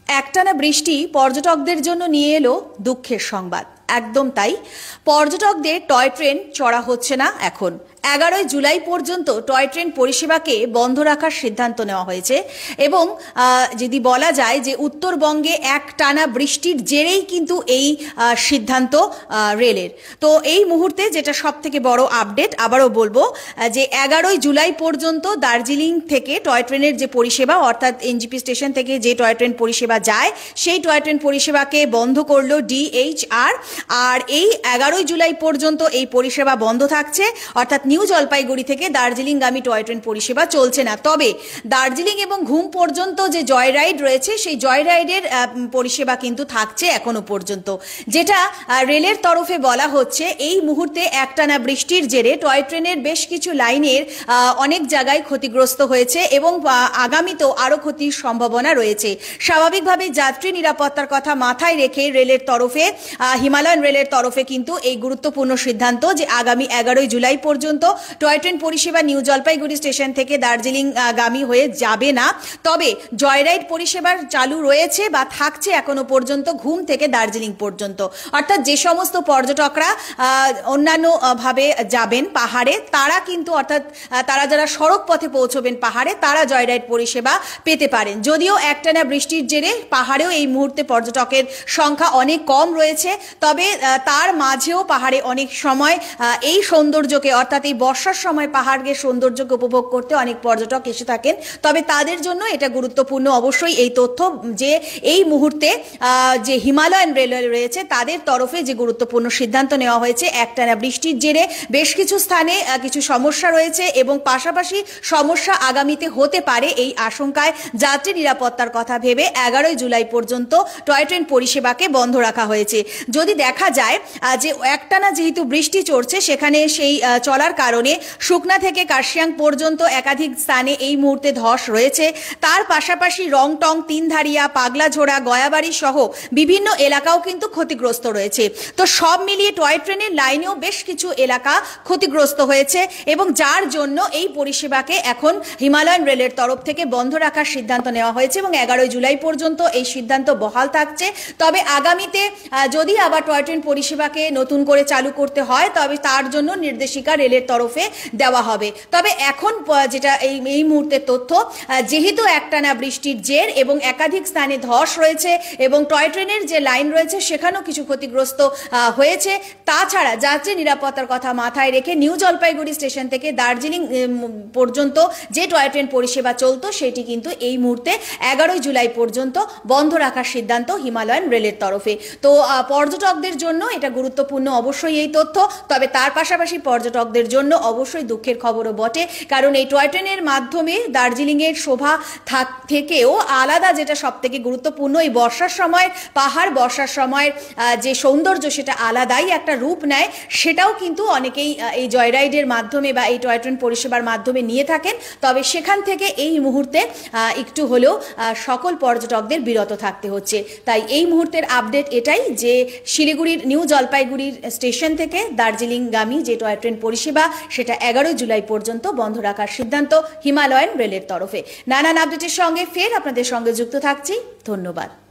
একটানা বৃষ্টি পর্যটকদের জন্য নিয়ে এলো দুঃখের সংবাদ। একদম তাই, পর্যটকদের টয় ট্রেন চড়া হচ্ছে না। এখন 11ই জুলাই পর্যন্ত টয় ট্রেন পরিষেবাকে বন্ধ রাখার সিদ্ধান্ত নেওয়া হয়েছে এবং যদি বলা যায় যে উত্তরবঙ্গে একটানা বৃষ্টির জেরেই কিন্তু এই সিদ্ধান্ত রেলের। তো এই মুহূর্তে যেটা সব থেকে বড় আপডেট, আবারও বলবো যে 11ই জুলাই পর্যন্ত দার্জিলিং থেকে টয় ট্রেনের যে পরিষেবা, অর্থাৎ এনজিপি স্টেশন থেকে যে টয় ট্রেন পরিষেবা যায় সেই টয় ট্রেন পরিষেবাকে বন্ধ করলো ডিএইচআর। আর এই 11ই জুলাই পর্যন্ত এই পরিষেবা বন্ধ থাকছে, অর্থাৎ নিউ জলপাইগুড়ি থেকে দার্জিলিংগামী টয় ট্রেন পরিষেবা চলছে না। তবে দার্জিলিং এবং ঘুম পর্যন্ত যে জয় রাইড রয়েছে সেই জয় রাইডের পরিষেবা কিন্তু থাকছে এখনো পর্যন্ত। যেটা রেলের তরফে বলা হচ্ছে, এই মুহূর্তে একটানা বৃষ্টির জেরে টয় ট্রেনের বেশ কিছু লাইনের অনেক জায়গায় ক্ষতিগ্রস্ত হয়েছে এবং আগামীতেও আরও ক্ষতির সম্ভাবনা রয়েছে। স্বাভাবিকভাবে যাত্রী নিরাপত্তার কথা মাথায় রেখে রেলের তরফে, হিমালয়ান রেলের তরফে কিন্তু এই গুরুত্বপূর্ণ সিদ্ধান্ত যে আগামী 11ই জুলাই পর্যন্ত টয় ট্রেন পরিষেবা নিউ জলপাইগুড়ি স্টেশন থেকে দার্জিলিং গামী হয়ে যাবে না। তবে জয়রাইড পরিষেবা চালু রয়েছে বা থাকছে এখনো পর্যন্ত ঘুম থেকে দার্জিলিং পর্যন্ত। অর্থাৎ যে সমস্ত পর্যটকরা অন্যান্য ভাবে যাবেন পাহাড়ে, তারা কিন্তু, অর্থাৎ তারা যারা সড়ক পথে পৌঁছবেন পাহাড়ে, তারা জয়রাইড পরিষেবা পেতে পারেন। যদিও একটানা বৃষ্টির জেরে পাহাড়েও এই মুহূর্তে পর্যটকের সংখ্যা অনেক কম রয়েছে, তবে তার মাঝেও পাহাড়ে অনেক সময় এই সৌন্দর্যকে, অর্থাৎ এই বর্ষার সময় পাহাড়ের সৌন্দর্যকে উপভোগ করতে অনেক পর্যটক এসে থাকেন। তবে তাদের জন্য এটা গুরুত্বপূর্ণ অবশ্যই এই তথ্য যে এই মুহূর্তে যে হিমালয়ান রেলওয়ে রয়েছে তাদের তরফে যে গুরুত্বপূর্ণ সিদ্ধান্ত নেওয়া হয়েছে, একটানা বৃষ্টির জেরে বেশ কিছু স্থানে কিছু সমস্যা রয়েছে এবং পাশাপাশি সমস্যা আগামীতে হতে পারে, এই আশঙ্কায় যাত্রী নিরাপত্তার কথা ভেবে 11ই জুলাই পর্যন্ত টয় ট্রেন পরিষেবাকে বন্ধ রাখা হয়েছে। যদি দেখা যায় যে একটানা যেহেতু বৃষ্টি চলছে, সেখানে সেই চলার কারণে শুকনা থেকে কার্শিয়াং পর্যন্ত একাধিক স্থানে এই মুহূর্তে ধস রয়েছে। তার পাশাপাশি রংটং, তিনধারিয়া, পাগলাঝোড়া, গয়াবাড়ি সহ বিভিন্ন এলাকাও কিন্তু ক্ষতিগ্রস্ত রয়েছে। তো সব মিলিয়ে টয় ট্রেনের লাইনেও বেশ কিছু এলাকা ক্ষতিগ্রস্ত হয়েছে এবং যার জন্য এই পরিষেবাকে এখন হিমালয়ান রেলের তরফ থেকে বন্ধ রাখার সিদ্ধান্ত নেওয়া হয়েছে এবং 11ই জুলাই পর্যন্ত এই সিদ্ধান্ত বহাল থাকছে। তবে আগামীতে যদি আবার টয় ট্রেন পরিষেবাকে নতুন করে চালু করতে হয়, তবে তার জন্য নির্দেশিকা রেলের তরফে দেওয়া হবে। তবে এখন যেটা এই মুহূর্তের তথ্য, যেহেতু একটানা বৃষ্টির জের এবং একাধিক স্থানে ধস রয়েছে এবং টয় ট্রেনের যে লাইন রয়েছে সেখানেও কিছু ক্ষতিগ্রস্ত হয়েছে, তাছাড়া যাত্রী নিরাপত্তার কথা মাথায় রেখে নিউ জলপাইগুড়ি স্টেশন থেকে দার্জিলিং পর্যন্ত যে টয় ট্রেন পরিষেবা চলতো সেটি কিন্তু এই মুহূর্তে 11ই জুলাই পর্যন্ত বন্ধ রাখার সিদ্ধান্ত হিমালয়ান রেলের তরফে। তো পর্যটকদের জন্য এটা গুরুত্বপূর্ণ অবশ্যই এই তথ্য। তবে তার পাশাপাশি পর্যটকদের জন্য অবশ্যই দুঃখের খবরও বটে, কারণ এই টয় ট্রেনের মাধ্যমে দার্জিলিংয়ের শোভা থেকেও আলাদা, যেটা সব থেকে গুরুত্বপূর্ণ, এই বর্ষার সময় পাহাড়, বর্ষার সময় যে সৌন্দর্য সেটা আলাদাই একটা রূপ নেয়, সেটাও কিন্তু অনেকেই এই জয়রাইডের মাধ্যমে বা এই টয় ট্রেন পরিষেবার মাধ্যমে নিয়ে থাকেন। তবে সেখান থেকে এই মুহূর্তে একটু হলেও সকল পর্যটকদের বিরত থাকতে হচ্ছে। তাই এই মুহূর্তের আপডেট এটাই যে শিলিগুড়ির নিউ জলপাইগুড়ির স্টেশন থেকে দার্জিলিংগামী যে টয় ট্রেন পরিষেবা সেটা 11ই জুলাই পর্যন্ত বন্ধ রাখার সিদ্ধান্ত হিমালয়ান রেলের তরফে। নানান আপডেটের সঙ্গে ফের আপনাদের সঙ্গে যুক্ত থাকছি। ধন্যবাদ।